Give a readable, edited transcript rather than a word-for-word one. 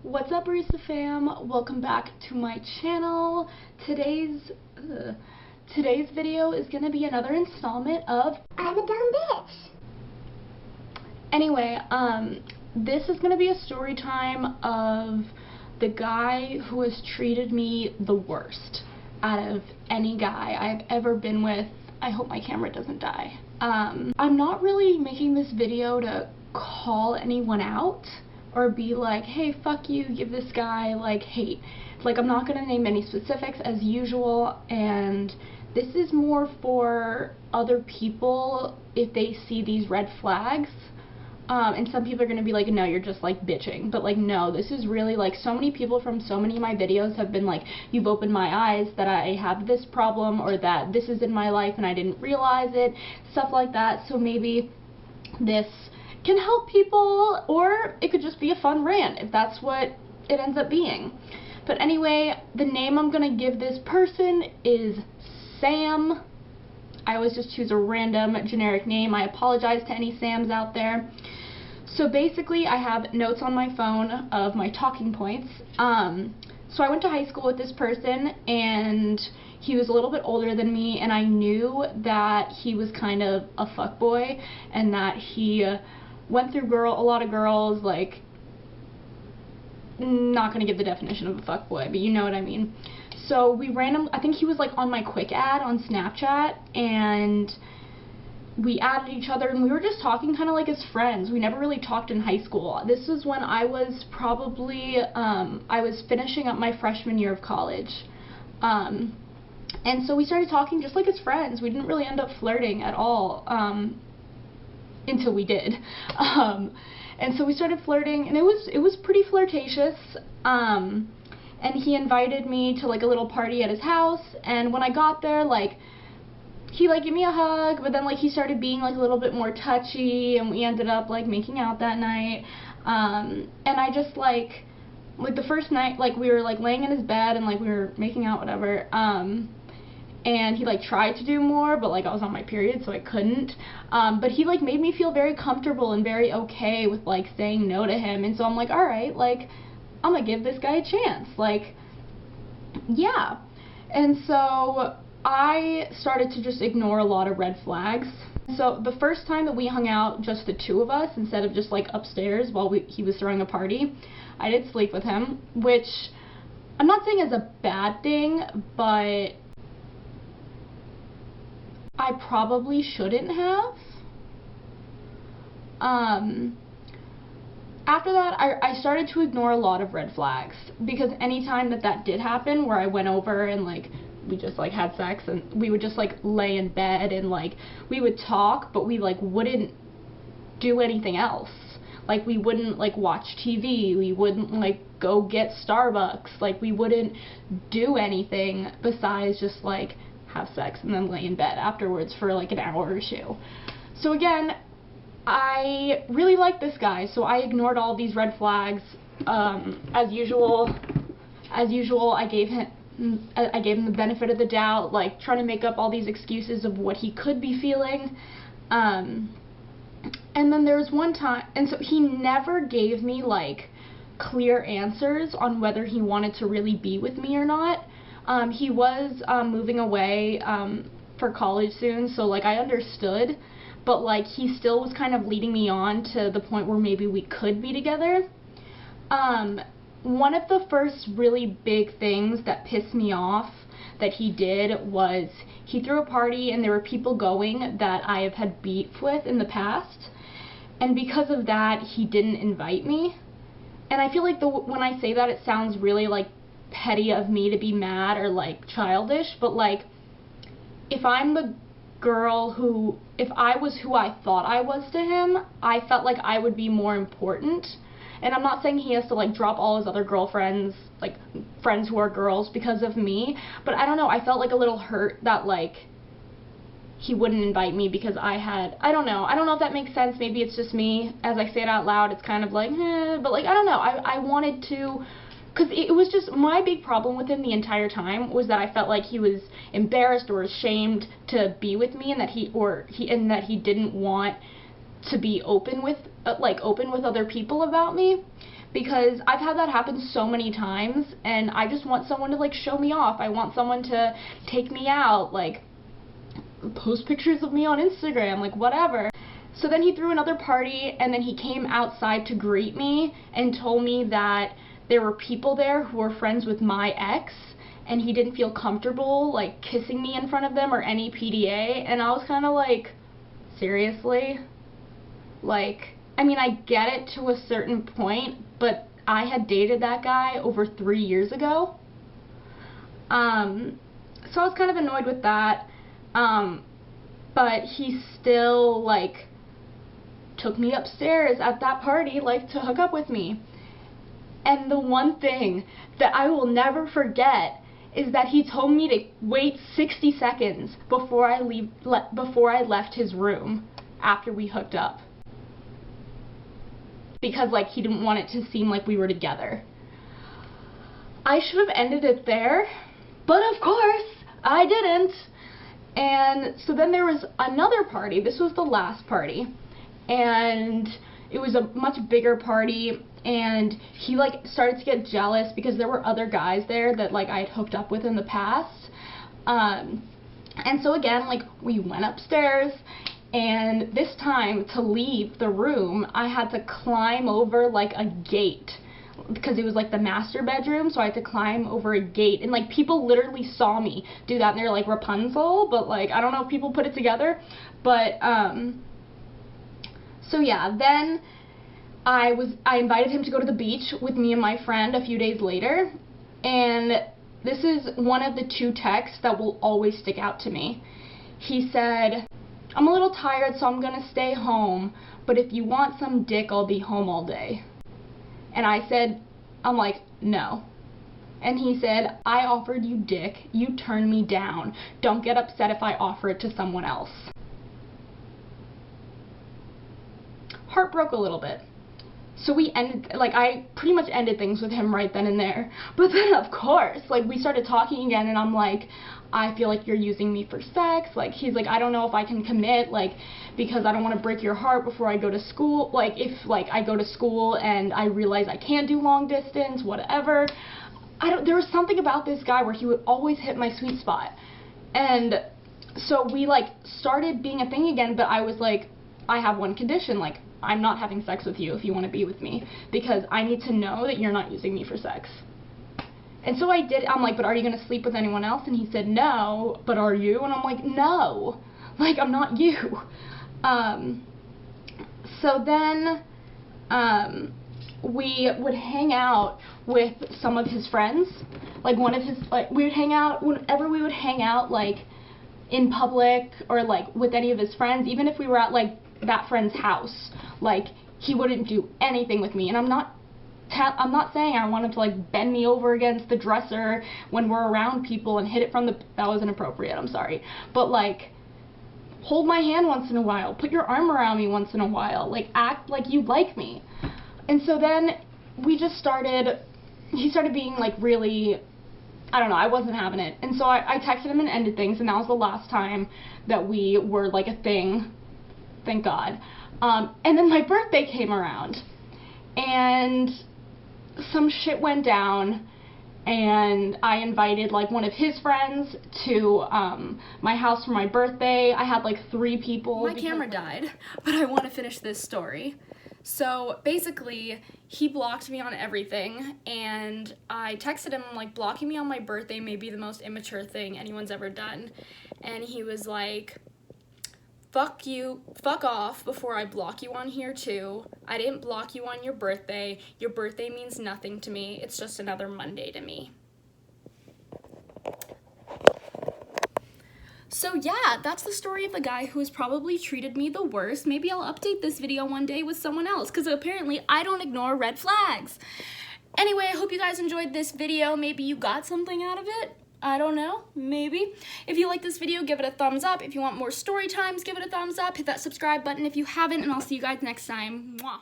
What's up, Barista fam? Welcome back to my channel. Today's video is gonna be another installment of I'm a dumb bitch. Anyway, this is gonna be a story time of the guy who has treated me the worst out of any guy I've ever been with. I hope my camera doesn't die. I'm not really making this video to call anyone out or be like, hey, fuck you, give this guy, like, hate. Like, I'm not gonna name any specifics as usual, and this is more for other people if they see these red flags. And some people are gonna be like, no, you're just, like, bitching. But, like, no, this is really, like, so many people from so many of my videos have been like, you've opened my eyes that I have this problem, or that this is in my life and I didn't realize it, stuff like that. So maybe this can help people, or it could just be a fun rant if that's what it ends up being. But anyway, the name I'm gonna give this person is Sam. I always just choose a random generic name. I apologize to any Sams out there. So basically, I have notes on my phone of my talking points. So I went to high school with this person, and he was a little bit older than me, and I knew that he was kind of a fuckboy, and that he went through a lot of girls, like, not gonna give the definition of a fuckboy, but you know what I mean. So I think he was like on my quick ad on Snapchat, and we added each other, and we were just talking kind of like as friends. We never really talked in high school. This was when I was probably, I was finishing up my freshman year of college. And so we started talking just like as friends. We didn't really end up flirting at all, until we did. And so we started flirting, and it was pretty flirtatious. And he invited me to like a little party at his house, and when I got there, like, he like gave me a hug, but then like he started being like a little bit more touchy, and we ended up like making out that night. And I just like the first night, like, we were like laying in his bed and like we were making out, whatever. And he like tried to do more, but like I was on my period, so I couldn't. But he like made me feel very comfortable and very okay with like saying no to him, and so I'm like, alright, like, I'm gonna give this guy a chance, like, yeah. And so I started to just ignore a lot of red flags. So the first time that we hung out, just the two of us, instead of just like upstairs while he was throwing a party, I did sleep with him, which I'm not saying is a bad thing, but I probably shouldn't have. After that, I started to ignore a lot of red flags, because anytime that did happen, where I went over and like we just like had sex, and we would just like lay in bed and like we would talk, but we like wouldn't do anything else. Like, we wouldn't like watch TV, we wouldn't like go get Starbucks, like we wouldn't do anything besides just like have sex and then lay in bed afterwards for like an hour or two. So again, I really liked this guy, so I ignored all these red flags. As usual, I gave him the benefit of the doubt, like trying to make up all these excuses of what he could be feeling. And then there was one time, and so he never gave me like clear answers on whether he wanted to really be with me or not. He was moving away for college soon, so like I understood. But like he still was kind of leading me on to the point where maybe we could be together. One of the first really big things that pissed me off that he did was he threw a party, and there were people going that I have had beef with in the past, and because of that he didn't invite me. And I feel like when I say that, it sounds really like petty of me to be mad or like childish, but like, if I'm the girl if I was who I thought I was to him, I felt like I would be more important. And I'm not saying he has to like drop all his other girlfriends, like friends who are girls, because of me, but I don't know, I felt like a little hurt that like he wouldn't invite me because I don't know if that makes sense. Maybe it's just me, as I say it out loud, it's kind of like, but like, I don't know, I wanted to, because it was just, my big problem with him the entire time was that I felt like he was embarrassed or ashamed to be with me, and that he didn't want to be open with other people about me, because I've had that happen so many times, and I just want someone to like show me off. I want someone to take me out, like post pictures of me on Instagram, like whatever. So then he threw another party, and then he came outside to greet me and told me that there were people there who were friends with my ex, and he didn't feel comfortable like kissing me in front of them or any PDA. And I was kind of like, seriously? Like, I mean, I get it to a certain point, but I had dated that guy over 3 years ago. So I was kind of annoyed with that. But he still, like, took me upstairs at that party, like, to hook up with me. And the one thing that I will never forget is that he told me to wait 60 seconds before I left his room after we hooked up. Because, like, he didn't want it to seem like we were together. I should have ended it there, but of course, I didn't. And so then there was another party. This was the last party. And it was a much bigger party, and he, like, started to get jealous because there were other guys there that, like, I had hooked up with in the past. And so again, like, we went upstairs, and this time, to leave the room, I had to climb over, like, a gate, because it was, like, the master bedroom, so I had to climb over a gate, and, like, people literally saw me do that, and they're like, Rapunzel, but, like, I don't know if people put it together, but, so yeah, then I invited him to go to the beach with me and my friend a few days later, and this is one of the 2 texts that will always stick out to me. He said, "I'm a little tired, so I'm gonna stay home, but if you want some dick, I'll be home all day." And I said, I'm like, no. And he said, "I offered you dick, you turned me down. Don't get upset if I offer it to someone else." Heart broke a little bit. So we ended, like, I pretty much ended things with him right then and there. But then, of course, like, we started talking again, and I'm like, "I feel like you're using me for sex." Like, he's like, "I don't know if I can commit, like, because I don't want to break your heart before I go to school. Like, if, like, I go to school and I realize I can't do long distance, whatever." There was something about this guy where he would always hit my sweet spot. And so we, like, started being a thing again, but I was like, I have one condition, like, I'm not having sex with you if you want to be with me, because I need to know that you're not using me for sex. And so I did. I'm like, "But are you going to sleep with anyone else?" And he said, "No." "But are you?" And I'm like, "No. Like, I'm not you." So then we would hang out with some of his friends. Like, one of his, like, we would hang out, whenever we would hang out, like, in public or, like, with any of his friends, even if we were at, like, that friend's house, like, he wouldn't do anything with me. And I'm not saying I want him to, like, bend me over against the dresser when we're around people and hit it from the, that was inappropriate, I'm sorry, but, like, hold my hand once in a while, put your arm around me once in a while, like, act like you like me. And so then we just started, he started being, like, really, I don't know, I wasn't having it. And so I texted him and ended things, and that was the last time that we were, like, a thing. Thank God. And then my birthday came around, and some shit went down, and I invited, like, one of his friends to my house for my birthday. I had, like, 3 people. My camera died, but I want to finish this story. So basically, he blocked me on everything, and I texted him, like, blocking me on my birthday may be the most immature thing anyone's ever done. And he was like, "Fuck you, fuck off before I block you on here too. I didn't block you on your birthday. Your birthday means nothing to me. It's just another Monday to me." So yeah, that's the story of the guy who has probably treated me the worst. Maybe I'll update this video one day with someone else, because apparently I don't ignore red flags. Anyway, I hope you guys enjoyed this video. Maybe you got something out of it. I don't know, maybe. If you like this video, give it a thumbs up. If you want more story times, give it a thumbs up. Hit that subscribe button if you haven't, and I'll see you guys next time. Mwah.